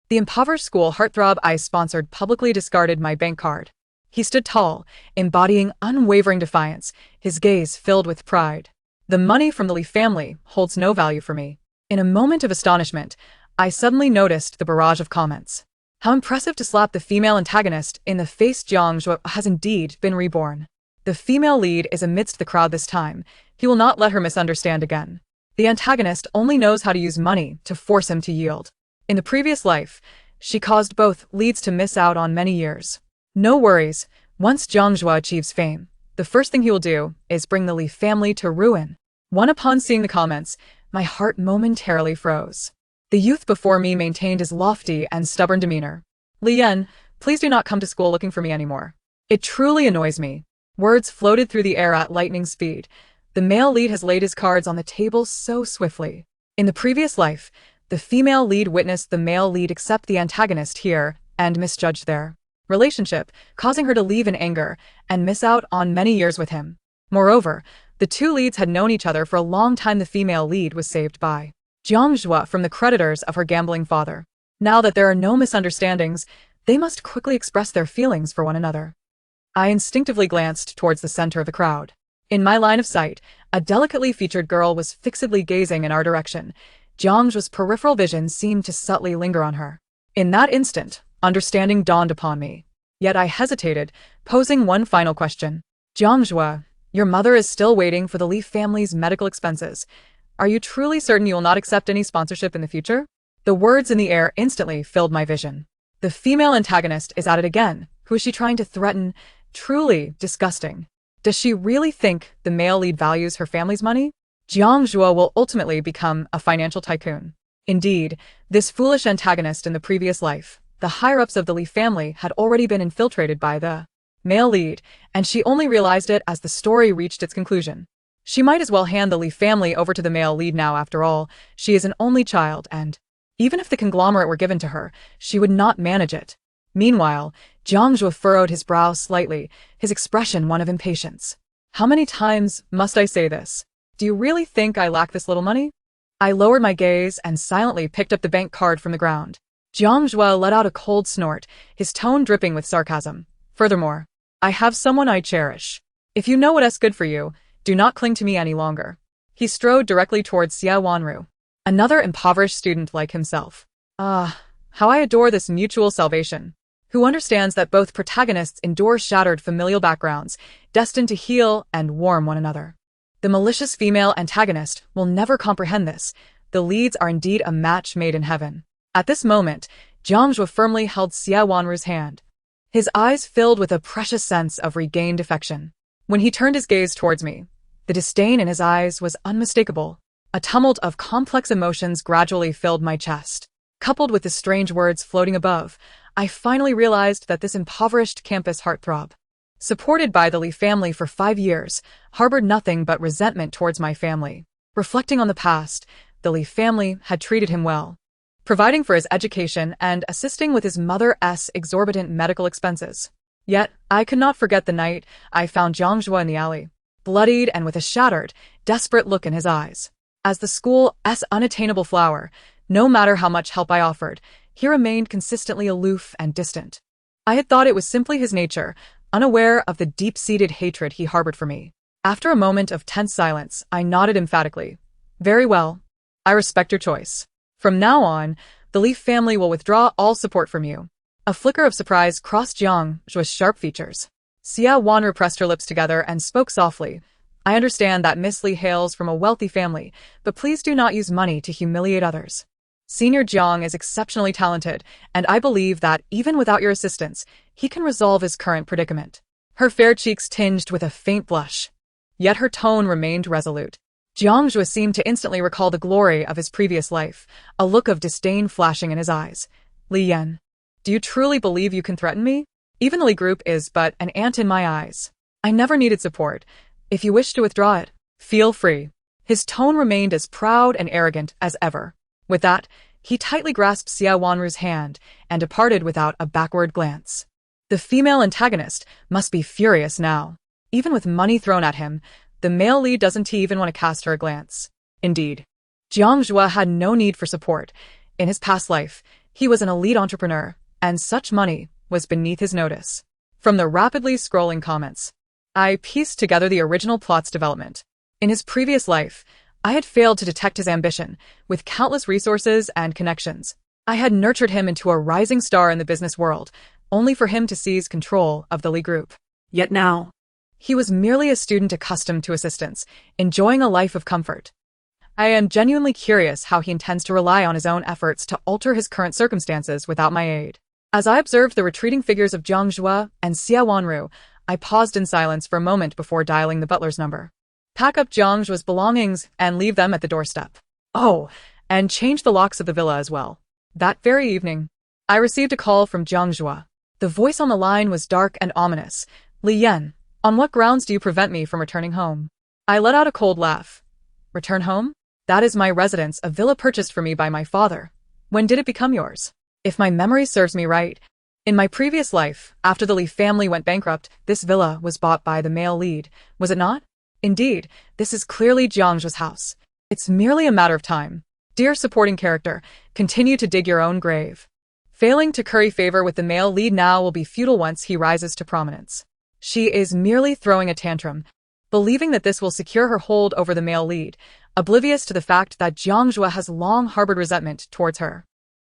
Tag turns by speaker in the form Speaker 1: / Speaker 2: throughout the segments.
Speaker 1: The impoverished school heartthrob I sponsored publicly discarded my bank card. He stood tall, embodying unwavering defiance, his gaze filled with pride. The money from the Lee family holds no value for me. In a moment of astonishment, I suddenly noticed the barrage of comments. How impressive to slap the female antagonist in the face. Jiang Zhuo has indeed been reborn. The female lead is amidst the crowd this time. He will not let her misunderstand again. The antagonist only knows how to use money to force him to yield. In the previous life, she caused both leads to miss out on many years. No worries, once Jiang Zhuo achieves fame, the first thing he will do is bring the Lee family to ruin. Upon seeing the comments, my heart momentarily froze. The youth before me maintained his lofty and stubborn demeanor. Li Yan, please do not come to school looking for me anymore. It truly annoys me. Words floated through the air at lightning speed. The male lead has laid his cards on the table so swiftly. In the previous life, the female lead witnessed the male lead accept the antagonist here and misjudge their relationship, causing her to leave in anger and miss out on many years with him. Moreover, the two leads had known each other for a long time. The female lead was saved by Jiang Zhuo from the creditors of her gambling father. Now that there are no misunderstandings, they must quickly express their feelings for one another. I instinctively glanced towards the center of the crowd. In my line of sight, a delicately featured girl was fixedly gazing in our direction. Jiang Zhuo's peripheral vision seemed to subtly linger on her. In that instant, understanding dawned upon me. Yet I hesitated, posing one final question. Jiang Zhuo, your mother is still waiting for the Lee family's medical expenses. Are you truly certain you will not accept any sponsorship in the future? The words in the air instantly filled my vision. The female antagonist is at it again. Who is she trying to threaten? Truly disgusting. Does she really think the male lead values her family's money? Jiang Zhuo will ultimately become a financial tycoon. Indeed, this foolish antagonist in the previous life, the higher-ups of the Lee family had already been infiltrated by the male lead, and she only realized it as the story reached its conclusion. She might as well hand the Lee family over to the male lead now. After all, she is an only child, and even if the conglomerate were given to her, she would not manage it. Meanwhile, Jiang Zhuo furrowed his brow slightly, his expression one of impatience. How many times must I say this? Do you really think I lack this little money? I lowered my gaze and silently picked up the bank card from the ground. Jiang Zhuo let out a cold snort, his tone dripping with sarcasm. Furthermore, I have someone I cherish. If you know what's good for you, do not cling to me any longer. He strode directly towards Xia Wanru, another impoverished student like himself. Ah, how I adore this mutual salvation. Who understands that both protagonists endure shattered familial backgrounds, destined to heal and warm one another. The malicious female antagonist will never comprehend this. The leads are indeed a match made in heaven. At this moment, Jiang Zhuo firmly held Xia Wanru's hand. His eyes filled with a precious sense of regained affection. When he turned his gaze towards me, the disdain in his eyes was unmistakable. A tumult of complex emotions gradually filled my chest. Coupled with the strange words floating above, I finally realized that this impoverished campus heartthrob, supported by the Lee family for 5 years, harbored nothing but resentment towards my family. Reflecting on the past, the Lee family had treated him well, providing for his education and assisting with his mother's exorbitant medical expenses. Yet, I could not forget the night I found Jiang Zhuo in the alley, bloodied and with a shattered, desperate look in his eyes. As the school's unattainable flower, no matter how much help I offered, he remained consistently aloof and distant. I had thought it was simply his nature, unaware of the deep-seated hatred he harbored for me. After a moment of tense silence, I nodded emphatically. Very well. I respect your choice. From now on, the Lee family will withdraw all support from you. A flicker of surprise crossed Jiang Zhuo's sharp features. Xia Wanru pressed her lips together and spoke softly. I understand that Miss Lee hails from a wealthy family, but please do not use money to humiliate others. Senior Jiang is exceptionally talented, and I believe that even without your assistance, he can resolve his current predicament. Her fair cheeks tinged with a faint blush. Yet her tone remained resolute. Jiang Zhuo seemed to instantly recall the glory of his previous life, a look of disdain flashing in his eyes. Li Yan, do you truly believe you can threaten me? Even the Lee group is but an ant in my eyes. I never needed support. If you wish to withdraw it, feel free. His tone remained as proud and arrogant as ever. With that, he tightly grasped Xia Wanru's hand and departed without a backward glance. The female antagonist must be furious now. Even with money thrown at him, the male lead doesn't even want to cast her a glance. Indeed, Jiang Zhuo had no need for support. In his past life, He was an elite entrepreneur, and such money was beneath his notice. From the rapidly scrolling comments, I pieced together the original plot's development. In his previous life, I had failed to detect his ambition. With countless resources and connections, I had nurtured him into a rising star in the business world, only for him to seize control of the Li Group. Yet now, he was merely a student accustomed to assistance, enjoying a life of comfort. I am genuinely curious how he intends to rely on his own efforts to alter his current circumstances without my aid. As I observed the retreating figures of Jiang Zhuo and Xia Wanru, I paused in silence for a moment before dialing the butler's number. Pack up Jiang Zhuo's belongings and leave them at the doorstep. Oh, and change the locks of the villa as well. That very evening, I received a call from Jiang Zhuo. The voice on the line was dark and ominous. Li Yan, on what grounds do you prevent me from returning home? I let out a cold laugh. Return home? That is my residence, a villa purchased for me by my father. When did it become yours? If my memory serves me right, in my previous life, after the Li family went bankrupt, this villa was bought by the male lead, was it not? Indeed, this is clearly Jiang Zhuo's house. It's merely a matter of time. Dear supporting character, continue to dig your own grave. Failing to curry favor with the male lead now will be futile once he rises to prominence. She is merely throwing a tantrum, believing that this will secure her hold over the male lead, oblivious to the fact that Jiang Zhuo has long harbored resentment towards her.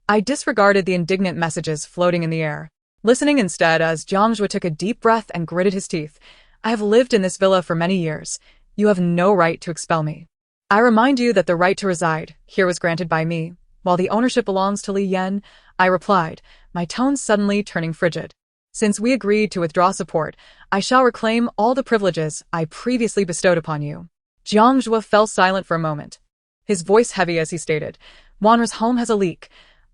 Speaker 1: I disregarded the indignant messages floating in the air, listening instead as Jiang Zhuo took a deep breath and gritted his teeth. I have lived in this villa for many years. You have no right to expel me. I remind you that the right to reside here was granted by me, while the ownership belongs to Li Yan, I replied, my tone suddenly turning frigid. Since we agreed to withdraw support, I shall reclaim all the privileges I previously bestowed upon you. Jiang Zhuo fell silent for a moment, his voice heavy as he stated, Wanru's home has a leak.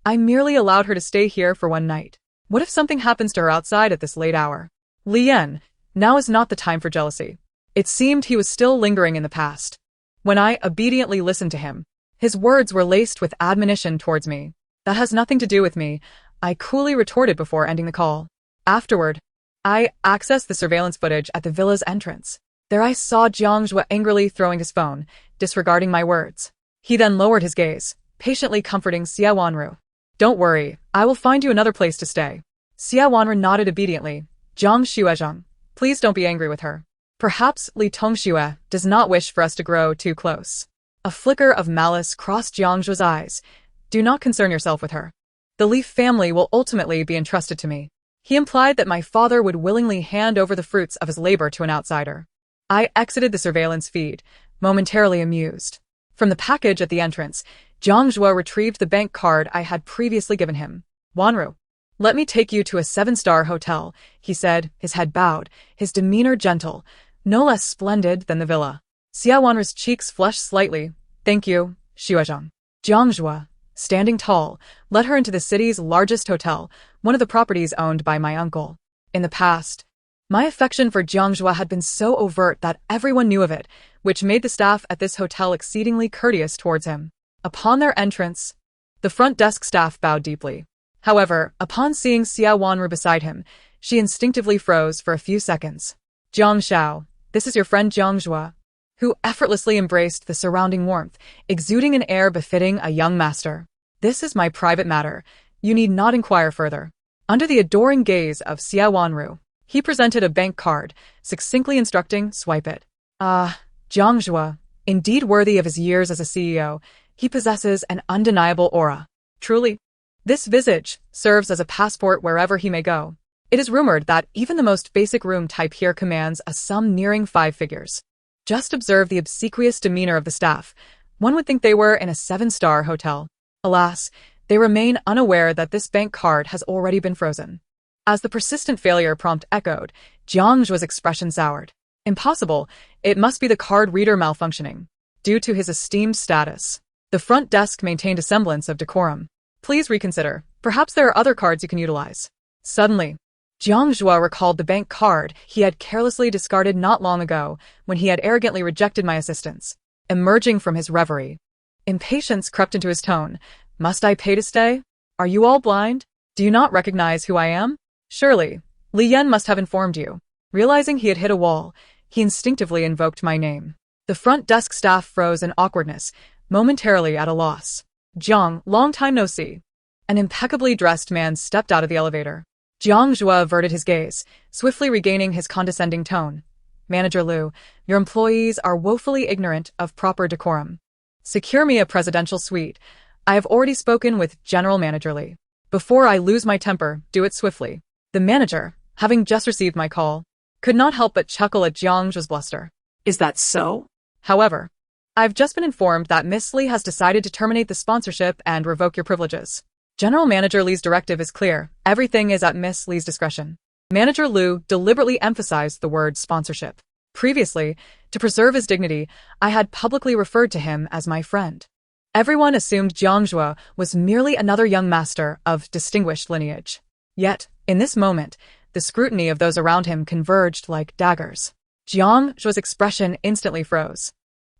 Speaker 1: I merely allowed her to stay here for one night. What if something happens to her outside at this late hour? Li Yan, now is not the time for jealousy. It seemed he was still lingering in the past. When I obediently listened to him, his words were laced with admonition towards me. That has nothing to do with me, I coolly retorted before ending the call. Afterward, I accessed the surveillance footage at the villa's entrance. There I saw Jiang Zhuo angrily throwing his phone, disregarding my words. He then lowered his gaze, patiently comforting Xia Wanru. Don't worry, I will find you another place to stay. Xia Wanru nodded obediently. Jiang Xuezhang, please don't be angry with her. Perhaps Li Tongxue does not wish for us to grow too close. A flicker of malice crossed Jiang Zhuo's eyes. Do not concern yourself with her. The Li family will ultimately be entrusted to me. He implied that my father would willingly hand over the fruits of his labor to an outsider. I exited the surveillance feed, momentarily amused. From the package at the entrance, Jiang Zhuo retrieved the bank card I had previously given him. Wanru, let me take you to a 7-star hotel, he said, his head bowed, his demeanor gentle, no less splendid than the villa. Xia Wanru's cheeks flushed slightly. Thank you, Xuezhang. Jiang Zhuo, standing tall, led her into the city's largest hotel, one of the properties owned by my uncle. In the past, my affection for Jiang Zhuo had been so overt that everyone knew of it, which made the staff at this hotel exceedingly courteous towards him. Upon their entrance, the front desk staff bowed deeply. However, upon seeing Xia Wanru beside him, she instinctively froze for a few seconds. Jiang Xiao, this is your friend Jiang Zhuo, who effortlessly embraced the surrounding warmth, exuding an air befitting a young master. This is my private matter. You need not inquire further. Under the adoring gaze of Xia Wanru, he presented a bank card, succinctly instructing, swipe it. Jiang Zhuo, indeed worthy of his years as a CEO, he possesses an undeniable aura. Truly, this visage serves as a passport wherever he may go. It is rumored that even the most basic room type here commands a sum nearing 5 figures. Just observe the obsequious demeanor of the staff. One would think they were in a 7-star hotel. Alas, they remain unaware that this bank card has already been frozen. As the persistent failure prompt echoed, Jiang Zhuo's expression soured. Impossible, it must be the card reader malfunctioning. Due to his esteemed status, the front desk maintained a semblance of decorum. Please reconsider. Perhaps there are other cards you can utilize. Suddenly, Jiang Zhuo recalled the bank card he had carelessly discarded not long ago when he had arrogantly rejected my assistance. Emerging from his reverie, impatience crept into his tone. Must I pay to stay? Are you all blind? Do you not recognize who I am? Surely, Li Yan must have informed you. Realizing he had hit a wall, he instinctively invoked my name. The front desk staff froze in awkwardness, momentarily at a loss. Jiang, long time no see. An impeccably dressed man stepped out of the elevator. Jiang Zhuo averted his gaze, swiftly regaining his condescending tone. Manager Liu, your employees are woefully ignorant of proper decorum. Secure me a presidential suite. I have already spoken with General Manager Li. Before I lose my temper, do it swiftly. The manager, having just received my call, could not help but chuckle at Jiang Zhuo's bluster.
Speaker 2: Is that so?
Speaker 1: However, I've just been informed that Miss Li has decided to terminate the sponsorship and revoke your privileges. General Manager Li's directive is clear. Everything is at Miss Li's discretion. Manager Liu deliberately emphasized the word sponsorship. Previously, to preserve his dignity, I had publicly referred to him as my friend. Everyone assumed Jiang Zhuo was merely another young master of distinguished lineage. Yet, in this moment, the scrutiny of those around him converged like daggers. Jiang Zhuo's expression instantly froze.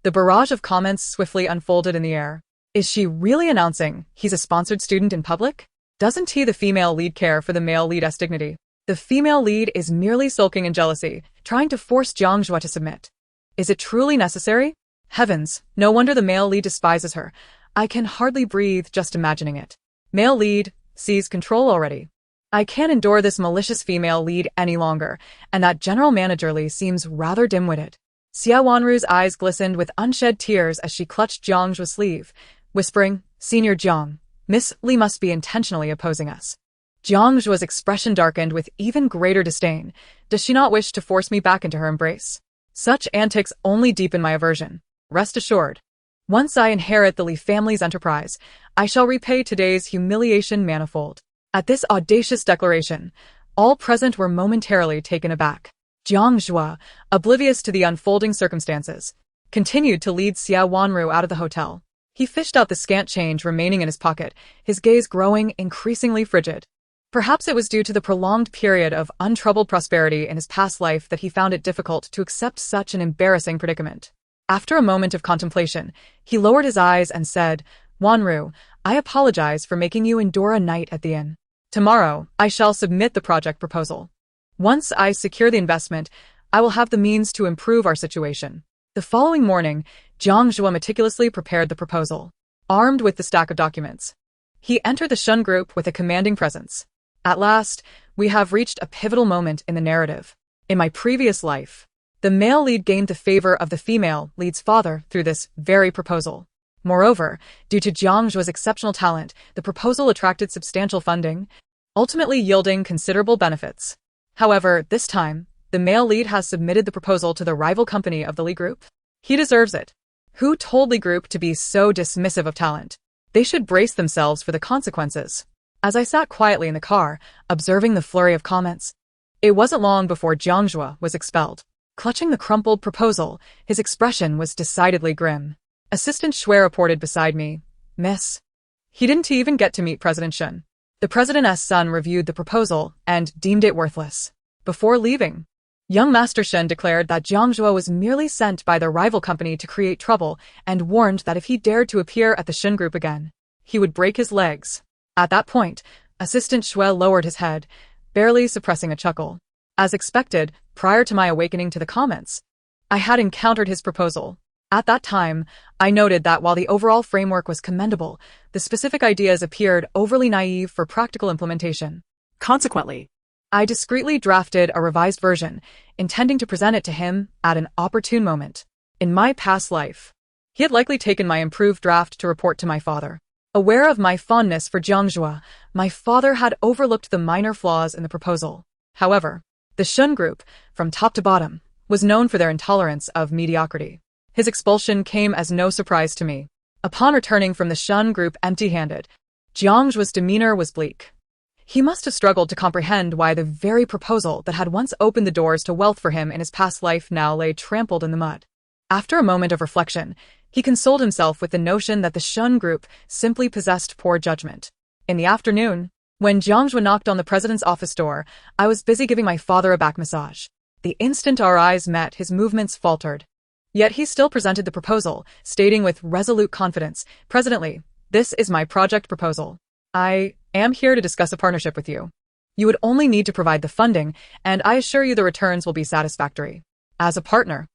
Speaker 1: The barrage of comments swiftly unfolded in the air. Is she really announcing he's a sponsored student in public? Doesn't he, the female lead, care for the male lead's dignity? The female lead is merely sulking in jealousy, trying to force Jiang Zhuo to submit. Is it truly necessary? Heavens, no wonder the male lead despises her. I can hardly breathe just imagining it. Male lead, seize control already. I can't endure this malicious female lead any longer, and that General Manager Li seems rather dim-witted. Xia Wanru's eyes glistened with unshed tears as she clutched Jiang Zhuo's sleeve, whispering, Senior Jiang, Miss Li must be intentionally opposing us. Jiang Zhuo's expression darkened with even greater disdain. Does she not wish to force me back into her embrace? Such antics only deepen my aversion. Rest assured. Once I inherit the Li family's enterprise, I shall repay today's humiliation manifold. At this audacious declaration, all present were momentarily taken aback. Jiang Zhuo, oblivious to the unfolding circumstances, continued to lead Xia Wanru out of the hotel. He fished out the scant change remaining in his pocket, his gaze growing increasingly frigid. Perhaps it was due to the prolonged period of untroubled prosperity in his past life that he found it difficult to accept such an embarrassing predicament. After a moment of contemplation, he lowered his eyes and said, Wanru, I apologize for making you endure a night at the inn. Tomorrow, I shall submit the project proposal. Once I secure the investment, I will have the means to improve our situation. The following morning, Jiang Zhuo meticulously prepared the proposal, armed with the stack of documents. He entered the Shun group with a commanding presence. At last, we have reached a pivotal moment in the narrative. In my previous life, the male lead gained the favor of the female lead's father through this very proposal. Moreover, due to Jiang Zhuo's exceptional talent, the proposal attracted substantial funding, ultimately yielding considerable benefits. However, this time, the male lead has submitted the proposal to the rival company of the Li Group. He deserves it. Who told Li Group to be so dismissive of talent? They should brace themselves for the consequences. As I sat quietly in the car, observing the flurry of comments, it wasn't long before Jiang Zhuo was expelled. Clutching the crumpled proposal, his expression was decidedly grim. Assistant Shui reported beside me, Miss. He didn't even get to meet President Shun. The president's son reviewed the proposal and deemed it worthless. Before leaving, young Master Shen declared that Jiang Zhuo was merely sent by the rival company to create trouble and warned that if he dared to appear at the Shen group again, he would break his legs. At that point, Assistant Shui lowered his head, barely suppressing a chuckle. As expected, prior to my awakening to the comments, I had encountered his proposal. At that time, I noted that while the overall framework was commendable, the specific ideas appeared overly naive for practical implementation. Consequently, I discreetly drafted a revised version, intending to present it to him at an opportune moment. In my past life, he had likely taken my improved draft to report to my father. Aware of my fondness for Jiang Zhuo, my father had overlooked the minor flaws in the proposal. However, the Shun group, from top to bottom, was known for their intolerance of mediocrity. His expulsion came as no surprise to me. Upon returning from the Shun group empty-handed, Jiang Zhuo's demeanor was bleak. He must have struggled to comprehend why the very proposal that had once opened the doors to wealth for him in his past life now lay trampled in the mud. After a moment of reflection, he consoled himself with the notion that the Shun group simply possessed poor judgment. In the afternoon, when Jiang Zhuo knocked on the president's office door, I was busy giving my father a back massage. The instant our eyes met, his movements faltered. Yet he still presented the proposal, stating with resolute confidence, President Li, this is my project proposal. I am here to discuss a partnership with you. You would only need to provide the funding, and I assure you the returns will be satisfactory. As a partner,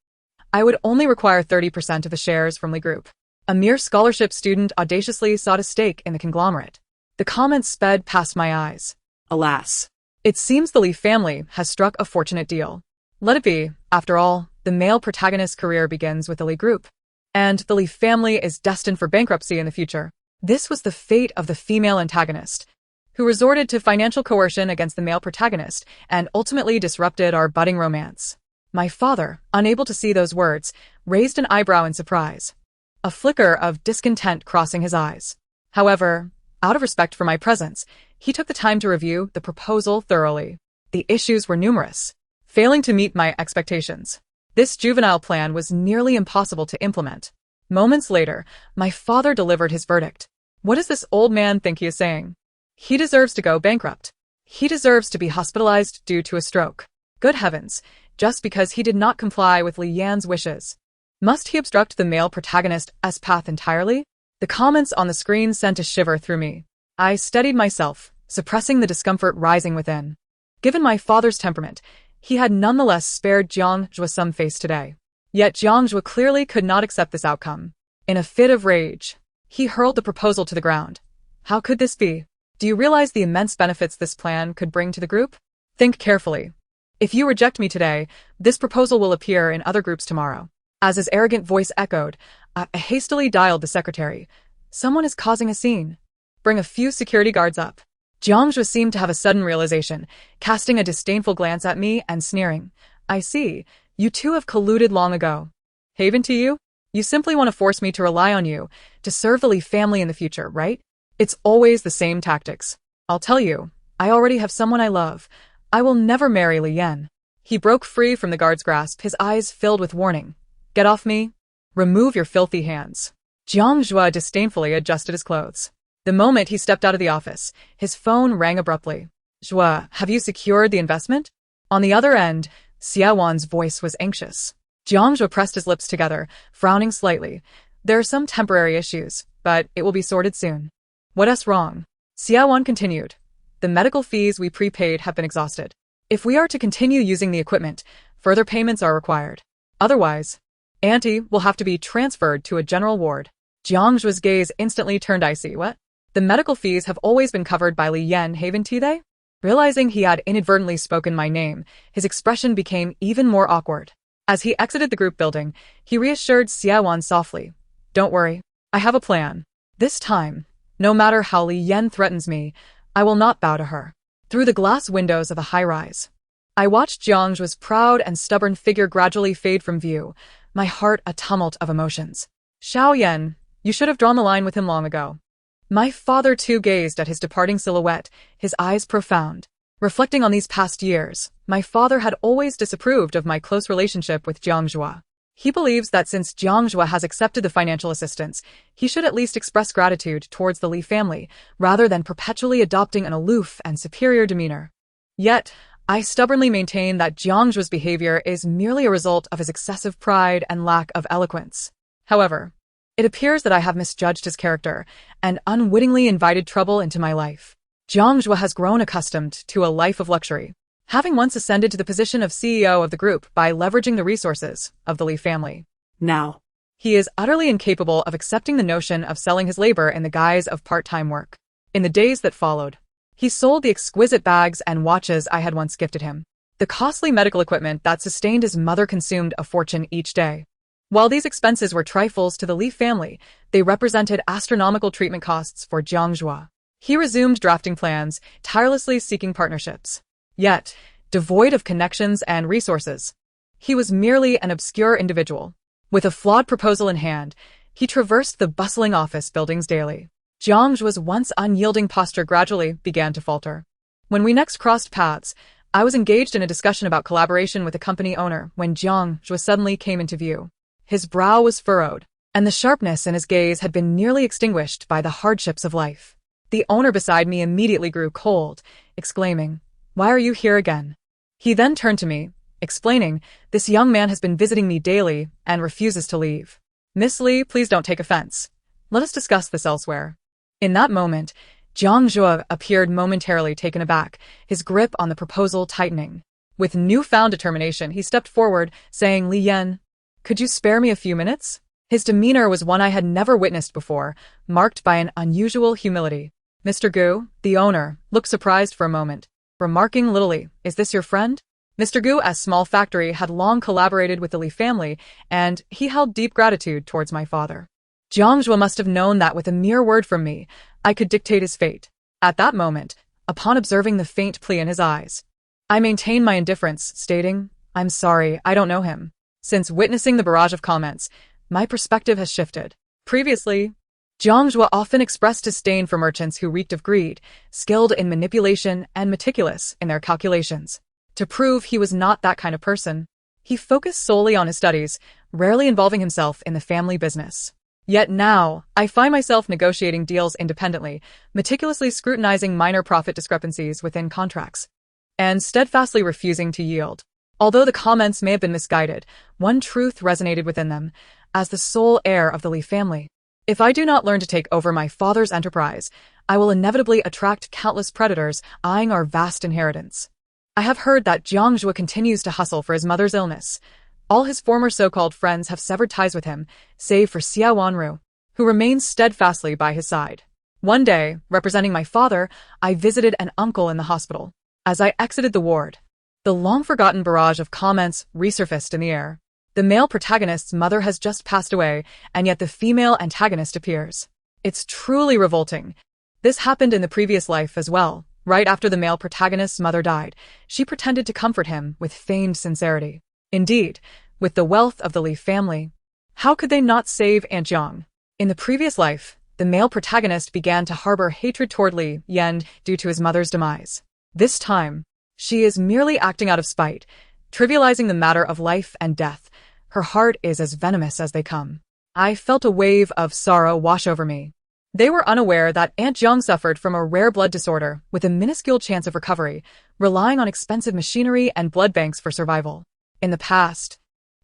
Speaker 1: I would only require 30% of the shares from Li Group. A mere scholarship student audaciously sought a stake in the conglomerate. The comments sped past my eyes.
Speaker 2: Alas.
Speaker 1: It seems the Lee family has struck a fortunate deal. Let it be. After all, the male protagonist's career begins with the Lee group. And the Lee family is destined for bankruptcy in the future. This was the fate of the female antagonist, who resorted to financial coercion against the male protagonist and ultimately disrupted our budding romance. My father, unable to see those words, raised an eyebrow in surprise, a flicker of discontent crossing his eyes. However, out of respect for my presence, he took the time to review the proposal thoroughly. The issues were numerous, failing to meet my expectations. This juvenile plan was nearly impossible to implement. Moments later, my father delivered his verdict. What does this old man think he is saying? He deserves to go bankrupt. He deserves to be hospitalized due to a stroke. Good heavens, just because he did not comply with Li Yan's wishes. Must he obstruct the male protagonist's path entirely? The comments on the screen sent a shiver through me. I steadied myself, suppressing the discomfort rising within. Given my father's temperament, he had nonetheless spared Jiang Zhuo some face today. Yet Jiang Zhuo clearly could not accept this outcome. In a fit of rage, he hurled the proposal to the ground. How could this be? Do you realize the immense benefits this plan could bring to the group? Think carefully. If you reject me today, this proposal will appear in other groups tomorrow. As his arrogant voice echoed, I hastily dialed the secretary. Someone is causing a scene. Bring a few security guards up. Jiang Zhuo seemed to have a sudden realization, casting a disdainful glance at me and sneering. I see. You two have colluded long ago. Haven to you? You simply want to force me to rely on you to serve the Lee family in the future, right? It's always the same tactics. I'll tell you, I already have someone I love. I will never marry Li Yan. He broke free from the guard's grasp, his eyes filled with warning. Get off me. Remove your filthy hands. Jiang Zhuo disdainfully adjusted his clothes. The moment he stepped out of the office, his phone rang abruptly. Zhuo, have you secured the investment? On the other end, Xiaowan's voice was anxious. Jiang Zhuo pressed his lips together, frowning slightly. There are some temporary issues, but it will be sorted soon. What else wrong? Xiaowan continued. The medical fees we prepaid have been exhausted. If we are to continue using the equipment, further payments are required. Otherwise, Auntie will have to be transferred to a general ward. Jiang Zhuo's gaze instantly turned icy. What? The medical fees have always been covered by Li Yan, haven't they? Realizing he had inadvertently spoken my name, his expression became even more awkward. As he exited the group building, he reassured Xiaowan softly. Don't worry, I have a plan. This time, no matter how Li Yan threatens me, I will not bow to her. Through the glass windows of a high-rise, I watched Jiang Zhuo's proud and stubborn figure gradually fade from view, my heart a tumult of emotions. Xiao Yan, you should have drawn the line with him long ago. My father too gazed at his departing silhouette, his eyes profound. Reflecting on these past years, my father had always disapproved of my close relationship with Jiang Zhuo. He believes that since Jiang Zhuo has accepted the financial assistance, he should at least express gratitude towards the Li family, rather than perpetually adopting an aloof and superior demeanor. Yet, I stubbornly maintain that Jiang Zhuo's behavior is merely a result of his excessive pride and lack of eloquence. However, it appears that I have misjudged his character and unwittingly invited trouble into my life. Jiang Zhuo has grown accustomed to a life of luxury, having once ascended to the position of CEO of the group by leveraging the resources of the Li family.
Speaker 2: Now,
Speaker 1: he is utterly incapable of accepting the notion of selling his labor in the guise of part-time work. In the days that followed, he sold the exquisite bags and watches I had once gifted him. The costly medical equipment that sustained his mother consumed a fortune each day. While these expenses were trifles to the Li family, they represented astronomical treatment costs for Jiang Zhuo. He resumed drafting plans, tirelessly seeking partnerships. Yet, devoid of connections and resources, he was merely an obscure individual. With a flawed proposal in hand, he traversed the bustling office buildings daily. Jiang Zhuo's once unyielding posture gradually began to falter. When we next crossed paths, I was engaged in a discussion about collaboration with a company owner when Jiang Zhuo suddenly came into view. His brow was furrowed, and the sharpness in his gaze had been nearly extinguished by the hardships of life. The owner beside me immediately grew cold, exclaiming, "Why are you here again?" He then turned to me, explaining, "This young man has been visiting me daily and refuses to leave. Miss Li, please don't take offense. Let us discuss this elsewhere." In that moment, Jiang Zhuo appeared momentarily taken aback, his grip on the proposal tightening. With newfound determination, he stepped forward, saying, "Li Yan, could you spare me a few minutes?" His demeanor was one I had never witnessed before, marked by an unusual humility. Mr. Gu, the owner, looked surprised for a moment, remarking littly, "Is this your friend?" Mr. Gu's small factory had long collaborated with the Li family, and he held deep gratitude towards my father. Jiang Zhuo must have known that with a mere word from me, I could dictate his fate. At that moment, upon observing the faint plea in his eyes, I maintained my indifference, stating, "I'm sorry, I don't know him." Since witnessing the barrage of comments, my perspective has shifted. Previously, Jiang Zhuo often expressed disdain for merchants who reeked of greed, skilled in manipulation and meticulous in their calculations. To prove he was not that kind of person, he focused solely on his studies, rarely involving himself in the family business. Yet now, I find myself negotiating deals independently, meticulously scrutinizing minor profit discrepancies within contracts, and steadfastly refusing to yield. Although the comments may have been misguided, one truth resonated within them. As the sole heir of the Li family, if I do not learn to take over my father's enterprise, I will inevitably attract countless predators eyeing our vast inheritance. I have heard that Jiang Zhuo continues to hustle for his mother's illness. All his former so-called friends have severed ties with him, save for Xia Wanru, who remains steadfastly by his side. One day, representing my father, I visited an uncle in the hospital. As I exited the ward, the long-forgotten barrage of comments resurfaced in the air. The male protagonist's mother has just passed away, and yet the female antagonist appears. It's truly revolting. This happened in the previous life as well. Right after the male protagonist's mother died, she pretended to comfort him with feigned sincerity. Indeed, with the wealth of the Li family, how could they not save Aunt Jiang? In the previous life, the male protagonist began to harbor hatred toward Li Yan due to his mother's demise. This time, she is merely acting out of spite, trivializing the matter of life and death. Her heart is as venomous as they come. I felt a wave of sorrow wash over me. They were unaware that Aunt Jiang suffered from a rare blood disorder with a minuscule chance of recovery, relying on expensive machinery and blood banks for survival. In the past,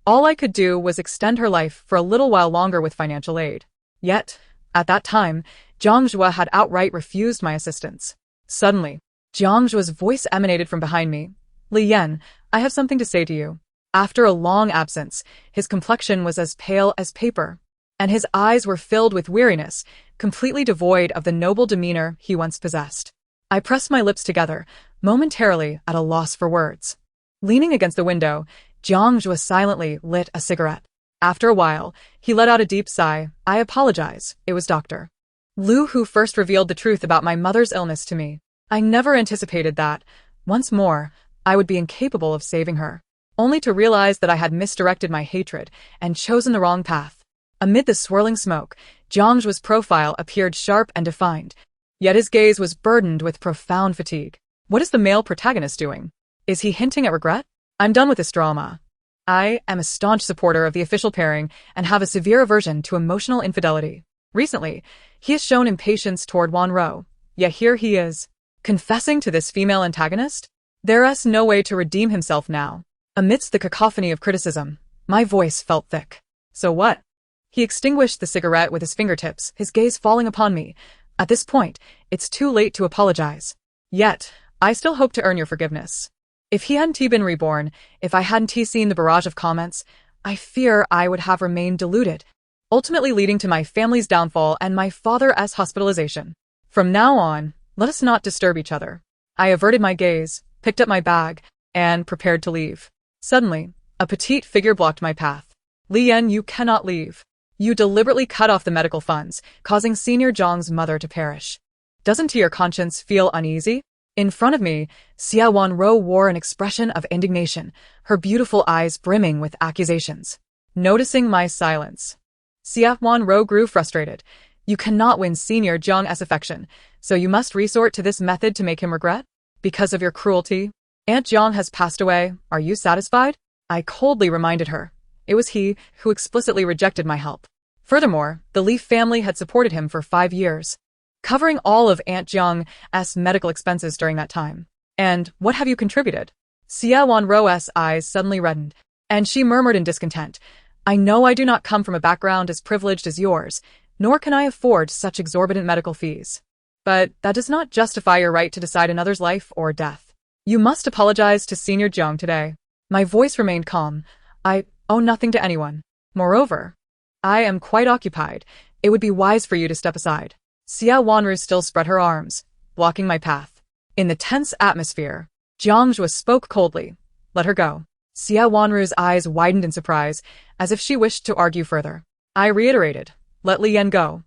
Speaker 1: all I could do was extend her life for a little while longer with financial aid. Yet, at that time, Jiang Zhuo had outright refused my assistance. Suddenly, Jiang Zhuo's voice emanated from behind me. "Li Yan, I have something to say to you." After a long absence, his complexion was as pale as paper, and his eyes were filled with weariness, completely devoid of the noble demeanor he once possessed. I pressed my lips together, momentarily at a loss for words. Leaning against the window, Jiang Zhuo silently lit a cigarette. After a while, he let out a deep sigh. "I apologize, it was Dr. Liu who first revealed the truth about my mother's illness to me. I never anticipated that, once more, I would be incapable of saving her, only to realize that I had misdirected my hatred and chosen the wrong path." Amid the swirling smoke, Jiang Zhuo's profile appeared sharp and defined, yet his gaze was burdened with profound fatigue. What is the male protagonist doing? Is he hinting at regret? I'm done with this drama. I am a staunch supporter of the official pairing and have a severe aversion to emotional infidelity. Recently, he has shown impatience toward Wanru, yet here he is, confessing to this female antagonist? There is no way to redeem himself now. Amidst the cacophony of criticism, my voice felt thick. So what? He extinguished the cigarette with his fingertips, his gaze falling upon me. At this point, it's too late to apologize. Yet, I still hope to earn your forgiveness. If he hadn't been reborn, if I hadn't seen the barrage of comments, I fear I would have remained deluded, ultimately leading to my family's downfall and my father's hospitalization. From now on, let us not disturb each other. I averted my gaze, picked up my bag, and prepared to leave. Suddenly, a petite figure blocked my path. "Li Yan, you cannot leave. You deliberately cut off the medical funds, causing Senior Jiang's mother to perish. Doesn't your conscience feel uneasy?" In front of me, Xia Wanru wore an expression of indignation, her beautiful eyes brimming with accusations. Noticing my silence, Xia Wanru grew frustrated. "You cannot win Senior Jiang's affection, so you must resort to this method to make him regret? Because of your cruelty? Aunt Jiang has passed away, are you satisfied?" I coldly reminded her. It was he who explicitly rejected my help. Furthermore, the Li family had supported him for 5 years, covering all of Aunt Jiang's medical expenses during that time. "And what have you contributed?" Xia Wanru's eyes suddenly reddened, and she murmured in discontent, "I know I do not come from a background as privileged as yours, nor can I afford such exorbitant medical fees. But that does not justify your right to decide another's life or death. You must apologize to Senior Jiang today." My voice remained calm. "I owe nothing to anyone. Moreover, I am quite occupied. It would be wise for you to step aside." Xia Wanru still spread her arms, blocking my path. In the tense atmosphere, Jiang Zhuo spoke coldly. Let her go. Xia Wanru's eyes widened in surprise, as if she wished to argue further. I reiterated, let Li Yan go.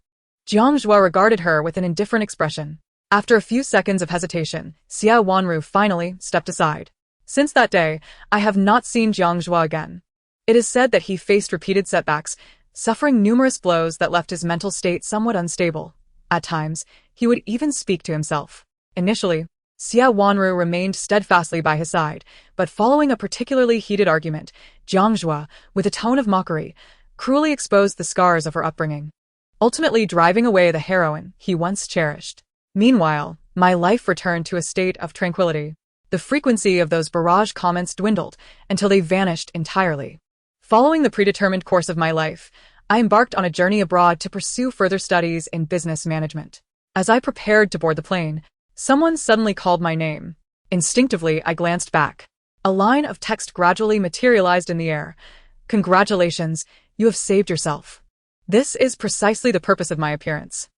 Speaker 1: Jiang Zhuo regarded her with an indifferent expression. After a few seconds of hesitation, Xia Wanru finally stepped aside. Since that day, I have not seen Jiang Zhuo again. It is said that he faced repeated setbacks, suffering numerous blows that left his mental state somewhat unstable. At times, he would even speak to himself. Initially, Xia Wanru remained steadfastly by his side, but following a particularly heated argument, Jiang Zhuo, with a tone of mockery, cruelly exposed the scars of her upbringing, ultimately driving away the heroine he once cherished. Meanwhile, my life returned to a state of tranquility. The frequency of those barrage comments dwindled until they vanished entirely. Following the predetermined course of my life, I embarked on a journey abroad to pursue further studies in business management. As I prepared to board the plane, someone suddenly called my name. Instinctively, I glanced back. A line of text gradually materialized in the air. Congratulations, you have saved yourself. This is precisely the purpose of my appearance.